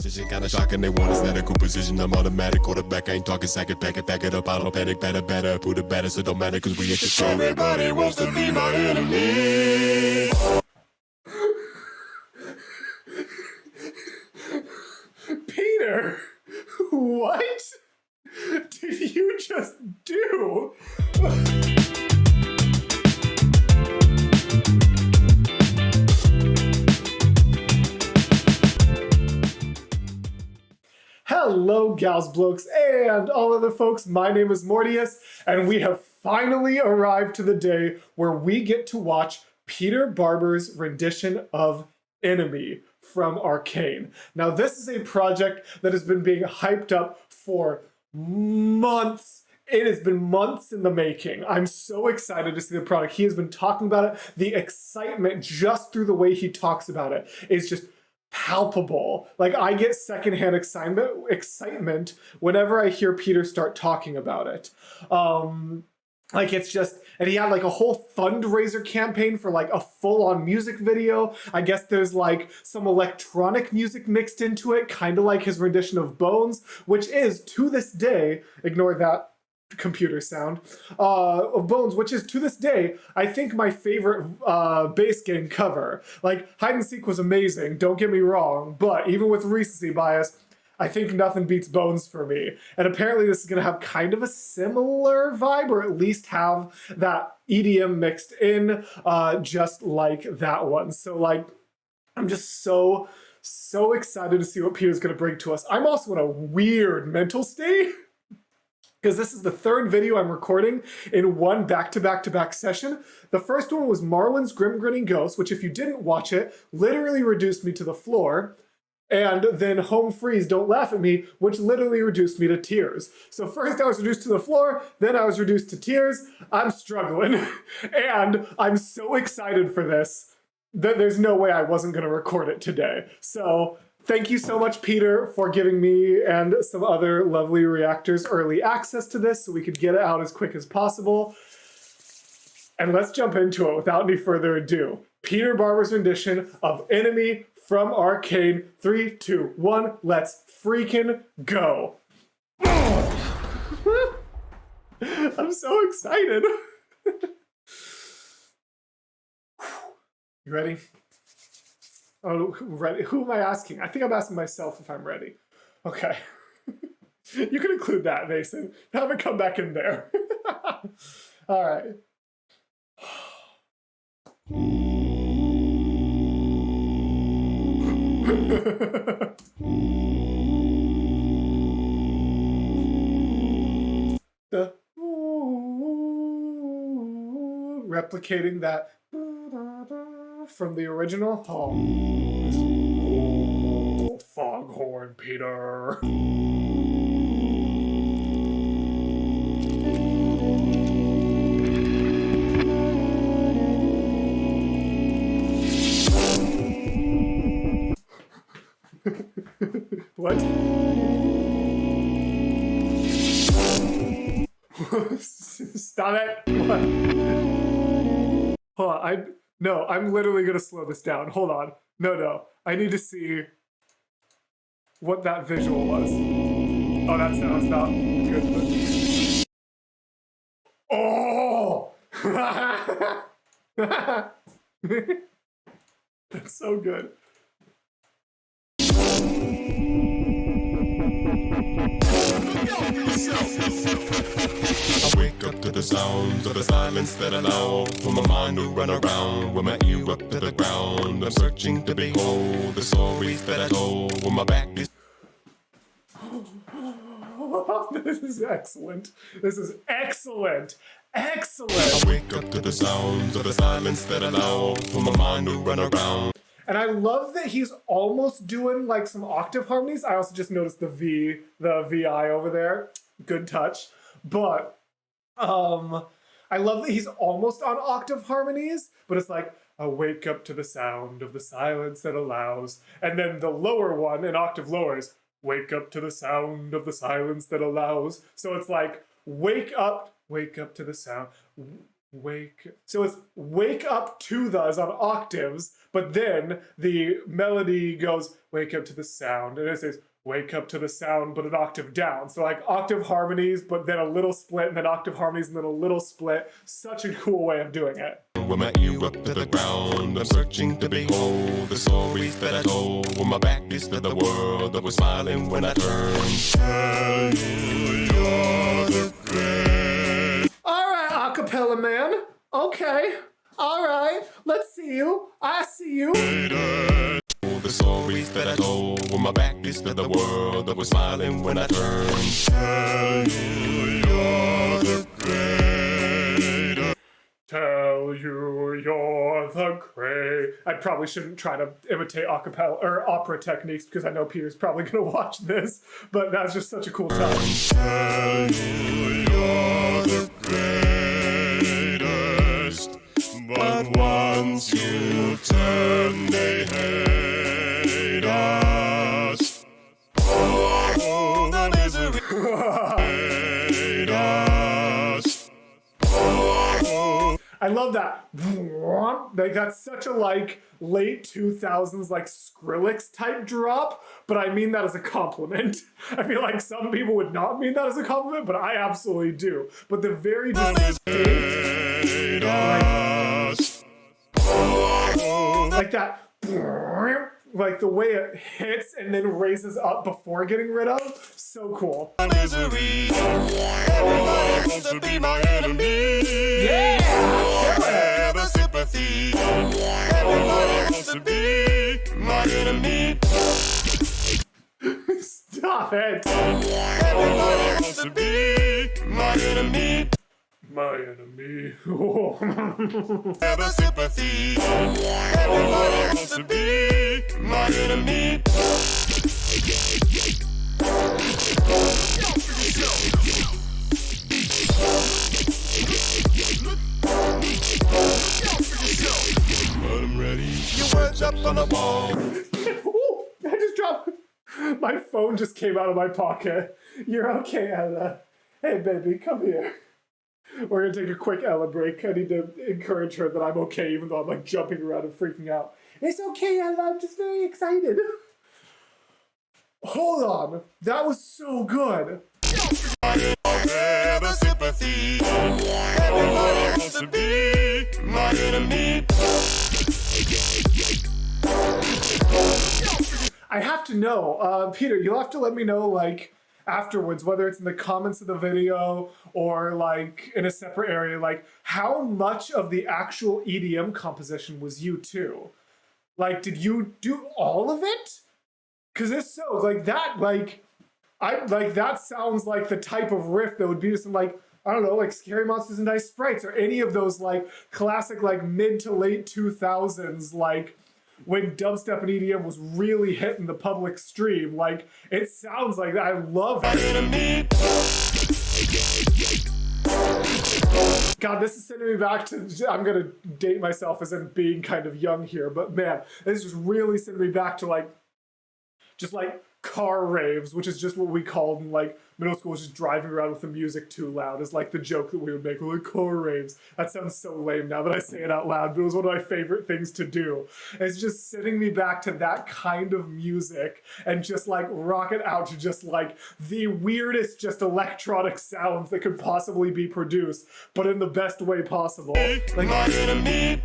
competition kinda shocking. They want a statical position. I'm automatic quarterback. I ain't talking sack it, pack it up. I don't panic, better. Put it better, so don't matter, cause we ain't just everybody wants to be my enemy. Peter, what did you just do? Hello, gals, blokes, and all other folks. My name is Mortius, and we have finally arrived to the day where we get to watch Peter Barber's rendition of Enemy from Arcane. Now, this is a project that has been being hyped up for months. It has been months in the making. I'm so excited to see the product. He has been talking about it. The excitement just through the way he talks about it is just palpable. Like, I get secondhand excitement whenever I hear Peter start talking about it. Like, it's just, and he had like a whole fundraiser campaign for like a full-on music video. I guess there's like some electronic music mixed into it, kind of like his rendition of Bones, which is, to this day, ignore that computer sound, of Bones, which is, to this day, I think my favorite base game cover. Like, Hide and Seek was amazing, don't get me wrong, but even with recency bias, I think nothing beats Bones for me. And apparently this is going to have kind of a similar vibe, or at least have that EDM mixed in, just like that one. So, like, I'm just so excited to see what Peter's going to bring to us. I'm also in a weird mental state, because this is the third video I'm recording in one back-to-back-to-back session. The first one was Marlin's Grim Grinning Ghost, which, if you didn't watch it, literally reduced me to the floor. And then Home Freeze, Don't Laugh at Me, which literally reduced me to tears. So first I was reduced to the floor, then I was reduced to tears. I'm struggling. And I'm so excited for this that there's no way I wasn't gonna record it today. So thank you so much, Peter, for giving me and some other lovely reactors early access to this so we could get it out as quick as possible. And let's jump into it without any further ado. Peter Barber's rendition of Enemy from Arcane. 3, 2, 1, let's freaking go. I'm so excited. You ready? Oh, ready? Who am I asking? I think I'm asking myself if I'm ready. Okay. You can include that, Mason. Have it come back in there. All right. Replicating that from the original. Oh, foghorn, Peter. What? Stop it! What? Hold on, no, I'm literally gonna slow this down. Hold on. No. I need to see what that visual was. Oh, that sounds not good, but... Oh! That's so good. I wake up to the sounds of the silence that allow for my mind to run around with my ear up to the ground. I'm searching to behold the stories that I told when my back is... This is excellent. This is excellent. Excellent. I wake up to the sounds of the silence that allow for my mind to run around. And I love that he's almost doing like some octave harmonies. I also just noticed the VI over there. Good touch. But I love that he's almost on octave harmonies, but it's like, I wake up to the sound of the silence that allows. And then the lower one, an octave lower, is wake up to the sound of the silence that allows. So it's like, wake up to the sound. wake. So it's wake up to those on octaves, but then the melody goes wake up to the sound, and it says wake up to the sound, but an octave down. So like octave harmonies, but then a little split, and then octave harmonies, and then a little split. Such a cool way of doing it. With my ear up to the ground, I'm searching to behold the stories that I told. When my back is to the world that was smiling when I turned. Tell you you're the great. All right, acapella man. Okay. All right. Let's see you. I see you. The stories that I told. When my back is to the world that was smiling when I turned. Tell you you're the great. Tell you you're the great. I probably shouldn't try to imitate acapella or opera techniques because I know Peter's probably going to watch this, but that's just such a cool time. Tell you you're the greatest, but once you turn they hate us. Oh, the misery hate us. Oh, I love that. Like that's such a like late 2000s like Skrillex type drop, but I mean that as a compliment. I feel like some people would not mean that as a compliment, but I absolutely do. But the very distinct, like that, like the way it hits and then raises up before getting rid of, so cool. misery. Everybody wants to be my enemy. Yeah! Have a sympathy. Everybody wants to be my enemy. Stop it! Everybody wants to be my enemy. My enemy. Have a sympathy. Everybody wants to be my enemy. But I'm ready. Your words up on the wall. Ooh, I just dropped. My phone just came out of my pocket. You're okay, Ella. Hey, baby, come here. We're gonna take a quick Ella break. I need to encourage her that I'm okay, even though I'm like jumping around and freaking out. It's okay, Ella. I'm just very excited. Hold on. That was so good. Have a sympathy. Everybody wants to be my enemy. I have to know, Peter, you'll have to let me know, like, afterwards, whether it's in the comments of the video or, like, in a separate area, like, how much of the actual EDM composition was you too? Like, did you do all of it? Because if so, like, that, like, that sounds like the type of riff that would be just in, like, I don't know, like Scary Monsters and Dice Sprites or any of those, like, classic, like, mid to late 2000s, like, when dubstep and EDM was really hitting the public stream. Like, it sounds like that. I love it. God, this is sending me back to, I'm gonna date myself as in being kind of young here, but man, this is really sending me back to like, just like car raves, which is just what we called in like middle school, just driving around with the music too loud is like the joke that we would make. We're like, car raves. That sounds so lame now that I say it out loud, but it was one of my favorite things to do. It's just sending me back to that kind of music and just like rock it out to just like the weirdest just electronic sounds that could possibly be produced, but in the best way possible. Like, my enemy.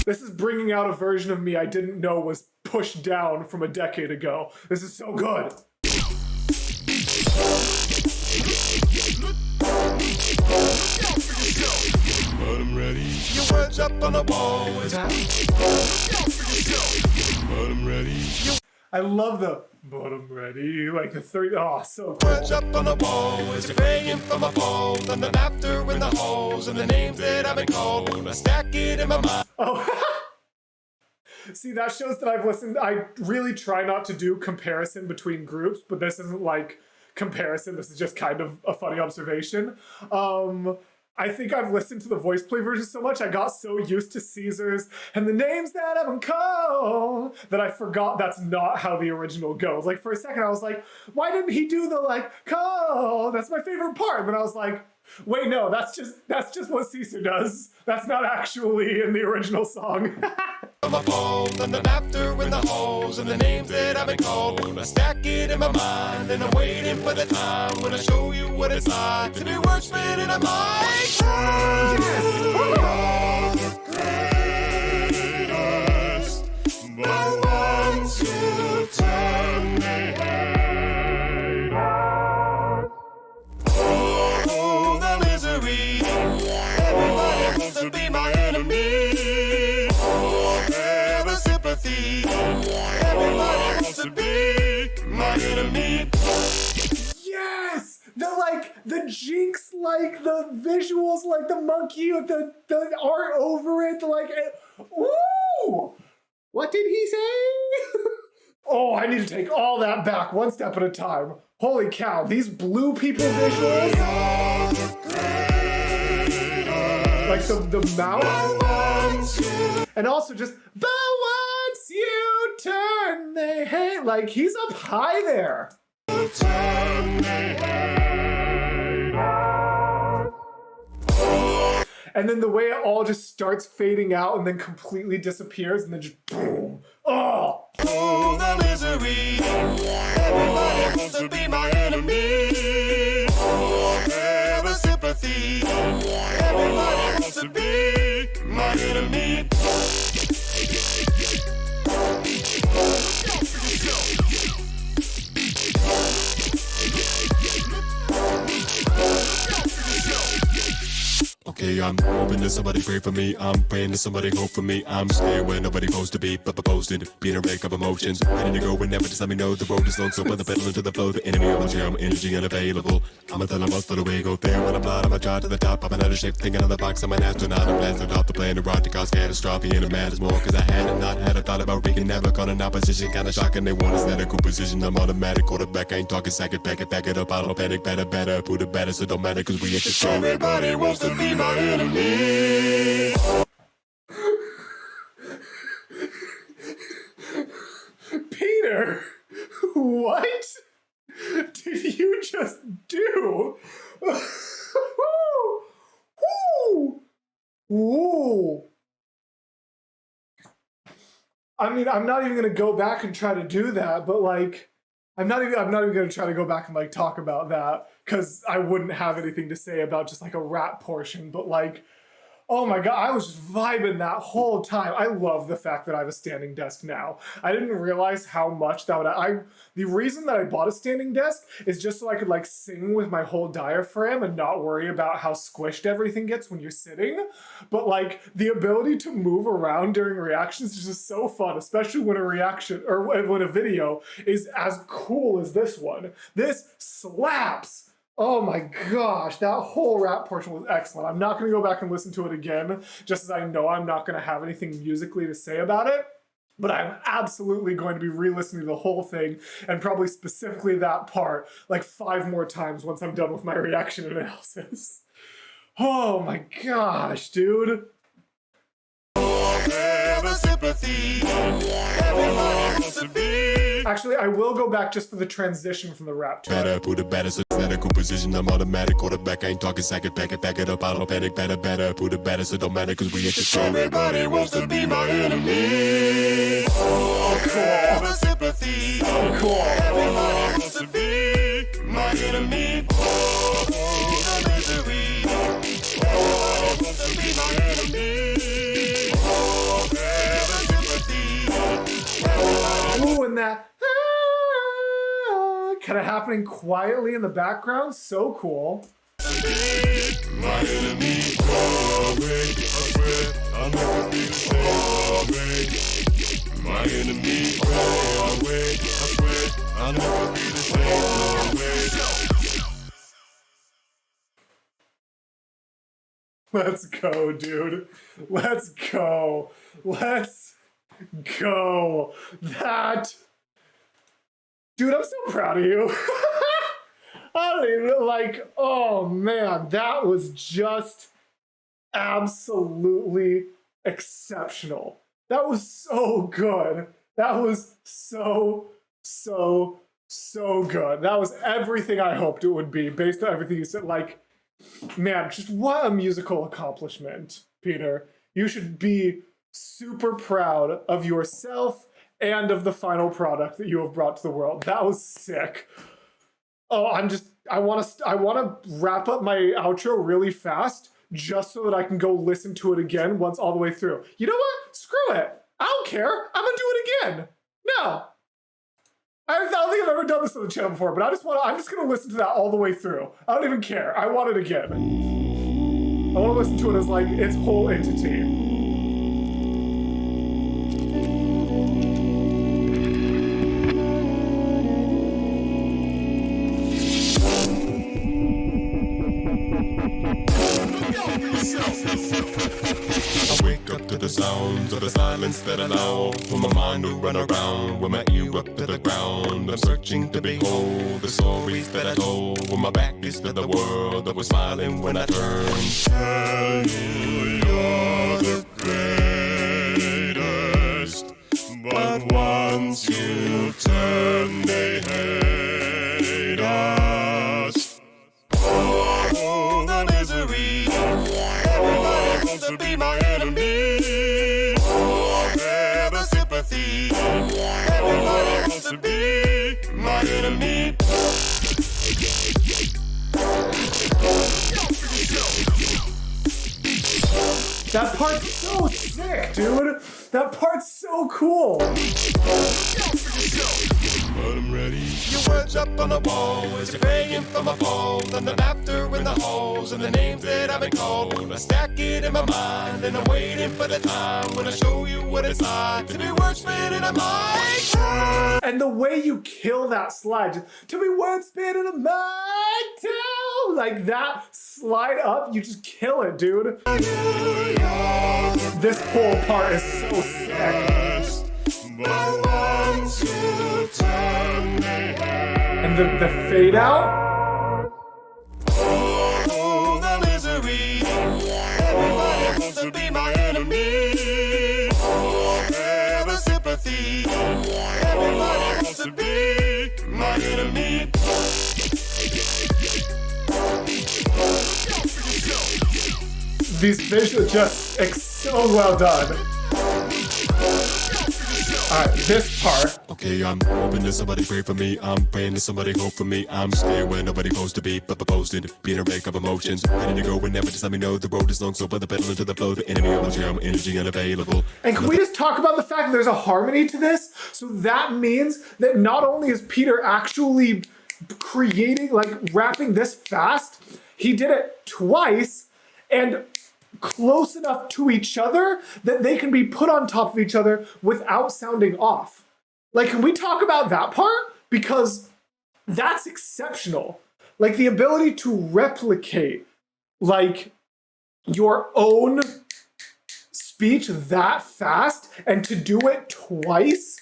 this is bringing out a version of me I didn't know was pushed down from a decade ago. This is so good. But I'm ready. Your words up on the wall. But I'm ready. I love the but I'm ready, like the third, oh, so cool. Words up on the wall as you're praying from my phone, and the laughter in the halls, and the names that I've been called. I stack it in my mind. Oh, see, that shows that I've listened. I really try not to do comparison between groups, but this isn't like comparison. This is just kind of a funny observation. I think I've listened to the voice play version so much, I got so used to Caesar's and the names that I've been called that I forgot that's not how the original goes. Like for a second I was like, why didn't he do the like, call? That's my favorite part. But I was like, wait, no, that's just what Caesar does. That's not actually in the original song. On my phone, and the laughter in the halls, and the names that I've been called. I stack it in my mind, and I'm waiting for the time when I show you what it's like to be wordsmith in a mic. Yes. The ones who turn me hate us. Oh, the misery. Everybody wants to be my enemy. Ever sympathy. Everybody wants to be my enemy. Yes! The jinx, like the visuals, like the monkey with the art over it, ooh! What did he say? Oh, I need to take all that back one step at a time. Holy cow, these blue people visuals. Like the mouth. And also just, but once you turn, they hate. Like he's up high there. And then the way it all just starts fading out and then completely disappears and then just boom. Oh! Oh, the misery. Everybody wants to be my enemy. Ever sympathy. Everybody wants to be my enemy. Okay, I'm hoping that somebody pray for me. I'm praying that somebody hope for me. I'm scared where nobody's supposed to be, but posted. Being a wreck of emotions. Ready to go whenever, just let me know. The road is long, so put the pedal into the flow. The enemy on my chair, I'm energy unavailable. I'ma tell them for the way go there. When I'm blind, I'ma drive to the top. I'm another shape, thinking of the box. I'm an astronaut. I'm blasted off the plane to ride to cause catastrophe. And it matters more, cause I had it not had a thought about Regan. Never got an opposition, kinda shocking. They want a statical position. I'm automatic quarterback. I ain't talking second, back it up. I don't panic, better, put it better, so don't matter, cause we ain't the show. Everybody wants to be my enemy. Peter, what did you just do? Ooh. I mean, I'm not even gonna go back and try to do that, but like, I'm not even gonna try to go back and like talk about that because I wouldn't have anything to say about just like a rap portion, but like, oh my god, I was just vibing that whole time. I love the fact that I have a standing desk now. I didn't realize how much that would... The reason that I bought a standing desk is just so I could like sing with my whole diaphragm and not worry about how squished everything gets when you're sitting. But like the ability to move around during reactions is just so fun, especially when a reaction or when a video is as cool as this one. This slaps! Oh my gosh, that whole rap portion was excellent. I'm not going to go back and listen to it again, just as I know I'm not going to have anything musically to say about it. But I'm absolutely going to be re-listening to the whole thing, and probably specifically that part, like 5 more times once I'm done with my reaction analysis. Oh my gosh, dude. Actually, I will go back just for the transition from the rap to better, put it better, so statical position. I'm automatic quarterback. I ain't talking second, back it up. I don't panic, better, put it better, so don't matter, cause we ain't the show. Everybody wants to be my enemy. Oh, cool. Ever sympathy. Oh, cool. Everybody wants to be my enemy. Oh, the misery. Everybody wants to be my enemy. Oh, ever sympathy. Ooh, and that kind of happening quietly in the background, so cool. My enemy, away, I swear, I'll never be the same. My enemy, away, I swear, I'll never be the same. Let's go, dude. Let's go. Let's go. That... Dude, I'm so proud of you. I don't even like, oh man, that was just absolutely exceptional. That was so good. That was so good. That was everything I hoped it would be based on everything you said. Like, man, just what a musical accomplishment, Peter. You should be super proud of yourself and of the final product that you have brought to the world. That was sick. Oh, I want to wrap up my outro really fast just so that I can go listen to it again once all the way through. You know what? Screw it. I don't care. I'm going to do it again. No. I don't think I've ever done this on the channel before, but I'm just going to listen to that all the way through. I don't even care. I want it again. I want to listen to it as like its whole entity. I wake up to the sounds of the silence that allow for my mind to run around with my ear up to the ground. I'm searching to behold the stories that I told when my back is to the world that was smiling when I turned. Tell you you're the greatest, but once you turn they hate us. Oh, the misery. Everybody wants to be my enemy. Yeah, the sympathy. Everybody wants to be my enemy. That part's so sick, dude. That part's so cool. But I'm ready. Your words up on the wall as you're praying for my fall. And the laughter in the halls and the names that I've been called. I stack it in my mind and I'm waiting for the time when I show you what it's like to be wordsmith in a mic. And the way you kill that slide, just, to be wordsmith in a mic too, like that slide up, you just kill it, dude. This whole part is so sick. And the fade out. Oh, the misery. Everybody wants to be my enemy. Yeah, the sympathy. Everybody wants to be my enemy. These visuals just so well done. Alright, this part. Okay, I'm hoping that somebody pray for me. I'm praying that somebody hope for me. I'm scared where nobody supposed to be, but posted. Being a wreck of emotions. Ready to go whenever, just let me know the road is long. So put the pedal into the flow. The enemy will jam, energy unavailable. And can we just talk about the fact that there's a harmony to this? So that means that not only is Peter actually creating, like rapping this fast, he did it twice and close enough to each other that they can be put on top of each other without sounding off. Like, can we talk about that part? Because that's exceptional. Like, the ability to replicate, like, your own speech that fast and to do it twice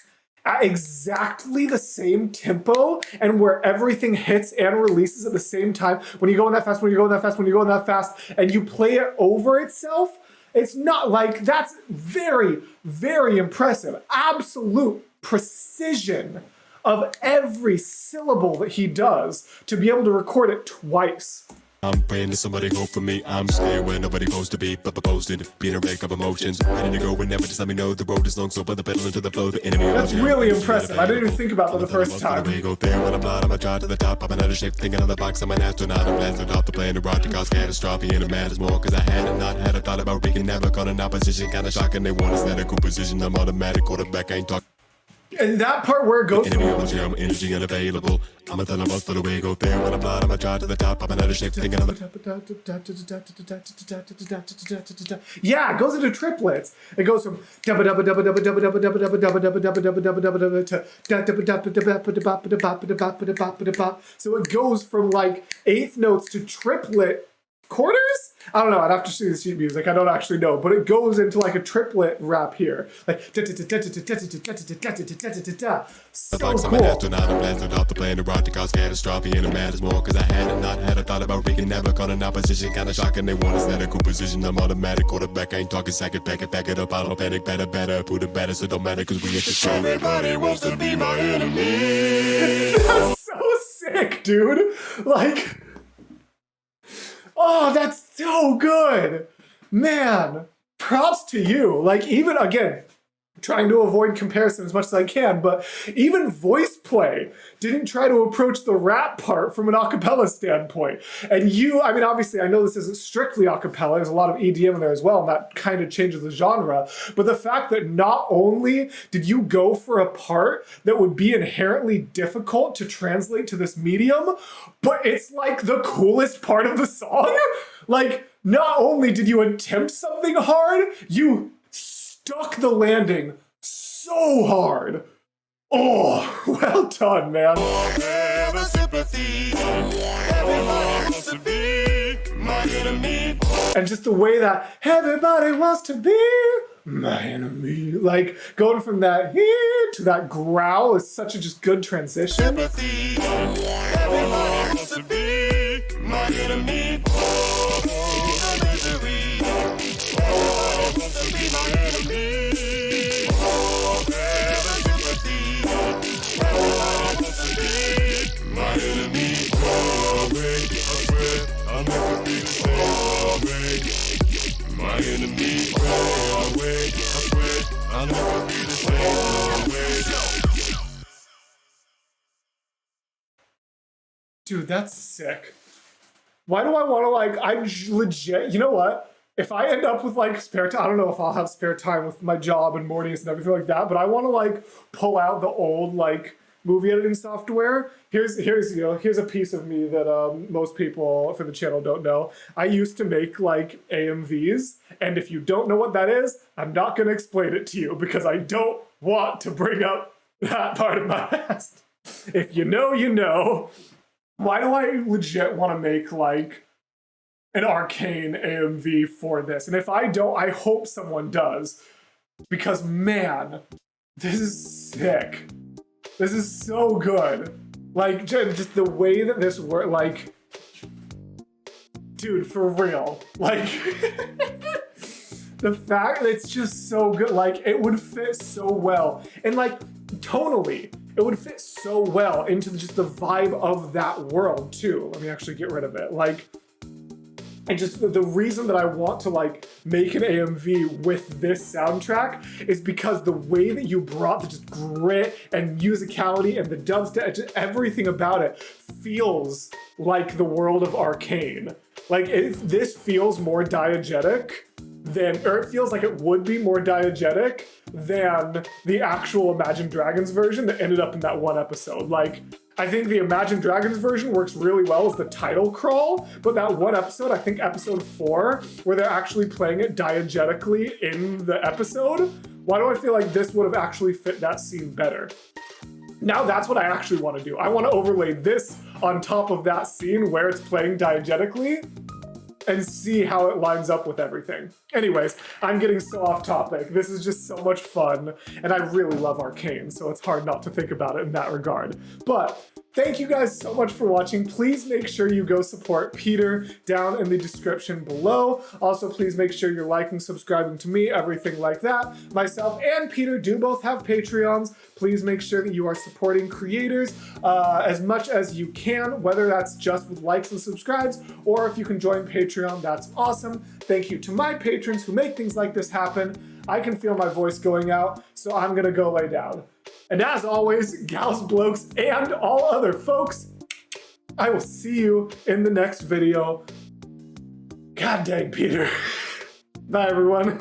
at exactly the same tempo and where everything hits and releases at the same time. When you go in that fast, when you go in that fast, when you go in that fast, and you play it over itself, it's not like, that's very, very impressive. Absolute precision of every syllable that he does to be able to record it twice. I'm praying that somebody hope for me. I'm scared where nobody supposed to be, but posted. Being a wreck of emotions. Ready to go whenever, just let me know the road is long. So put the pedal into the flow. The enemy. That's really impressive. I didn't even think about that the first time. We go there when I'm not. I'm a drive to the top. I'm another shape, thinking of the box. I'm an astronaut. I'm blasted off the plane to rock to cause catastrophe. And it matters more cause I had a thought about Ricky. Never got an opposition. Kinda shocking. They want a statical position. I'm automatic quarterback. I ain't talking. And that part where it goes from energy unavailable. I'm a tell them the way go there when I'm not. I'm a drive to the top. I'm another shape thinking of the. Yeah, it goes into triplets. It goes from so it goes from like eighth notes to triplet quarters? I don't know, I'd have to see the sheet music, I don't actually know, but it goes into like a triplet rap here. Like, so Like some cool. astronaut, I blasted off the planet, brought to cause catastrophe, and it matters more, cause I had not had a thought about rigging, never caught an opposition, kinda shocking, they want a statical position, I'm automatic, quarterback, I ain't talking second, pack it up, I don't panic, better, put it better, so don't matter, cause we just everybody wants to be my enemy. That's so sick, dude. Like, oh, that's so good. Man, props to you. Like, even, again, trying to avoid comparison as much as I can, but even voice play didn't try to approach the rap part from an acapella standpoint. And you, I mean, obviously, I know this isn't strictly acapella, there's a lot of EDM in there as well, and that kind of changes the genre, but the fact that not only did you go for a part that would be inherently difficult to translate to this medium, but it's like the coolest part of the song. Like, not only did you attempt something hard, you stuck the landing so hard. Oh, well done, man. And just the way that everybody wants to be my enemy, like going from that here to that growl is such a just good transition. Dude, that's sick. Why do I want to, like, I legit, you know what? If I end up with like spare time, I don't know if I'll have spare time with my job and Morty's and everything like that, but I want to like pull out the old like movie editing software. Here's a piece of me that most people for the channel don't know. I used to make like AMVs, and if you don't know what that is, I'm not going to explain it to you because I don't want to bring up that part of my past. If you know, you know. Why do I legit want to make like an Arcane AMV for this? And if I don't, I hope someone does. Because man, this is sick. This is so good. Like, just the way that this works, like, dude, for real. Like, the fact that it's just so good, like, it would fit so well. And like, tonally, it would fit so well into just the vibe of that world too. Let me actually get rid of it. Like, and just the reason that I want to like make an AMV with this soundtrack is because the way that you brought the just grit and musicality and the dubstep, just everything about it feels like the world of Arcane. Like this feels more diegetic than, or it feels like it would be more diegetic than the actual Imagine Dragons version that ended up in that one episode. Like, I think the Imagine Dragons version works really well as the title crawl, but that one episode, I think episode 4, where they're actually playing it diegetically in the episode, why do I feel like this would have actually fit that scene better? Now that's what I actually want to do. I want to overlay this on top of that scene where it's playing diegetically and see how it lines up with everything. Anyways, I'm getting so off topic. This is just so much fun, and I really love Arcane, so it's hard not to think about it in that regard. But thank you guys so much for watching. Please make sure you go support Peter down in the description below. Also, please make sure you're liking, subscribing to me, everything like that. Myself and Peter do both have Patreons. Please make sure that you are supporting creators as much as you can, whether that's just with likes and subscribes, or if you can join Patreon, that's awesome. Thank you to my patrons who make things like this happen. I can feel my voice going out, so I'm gonna go lay down. And as always, gals, blokes, and all other folks, I will see you in the next video. God dang, Peter. Bye, everyone.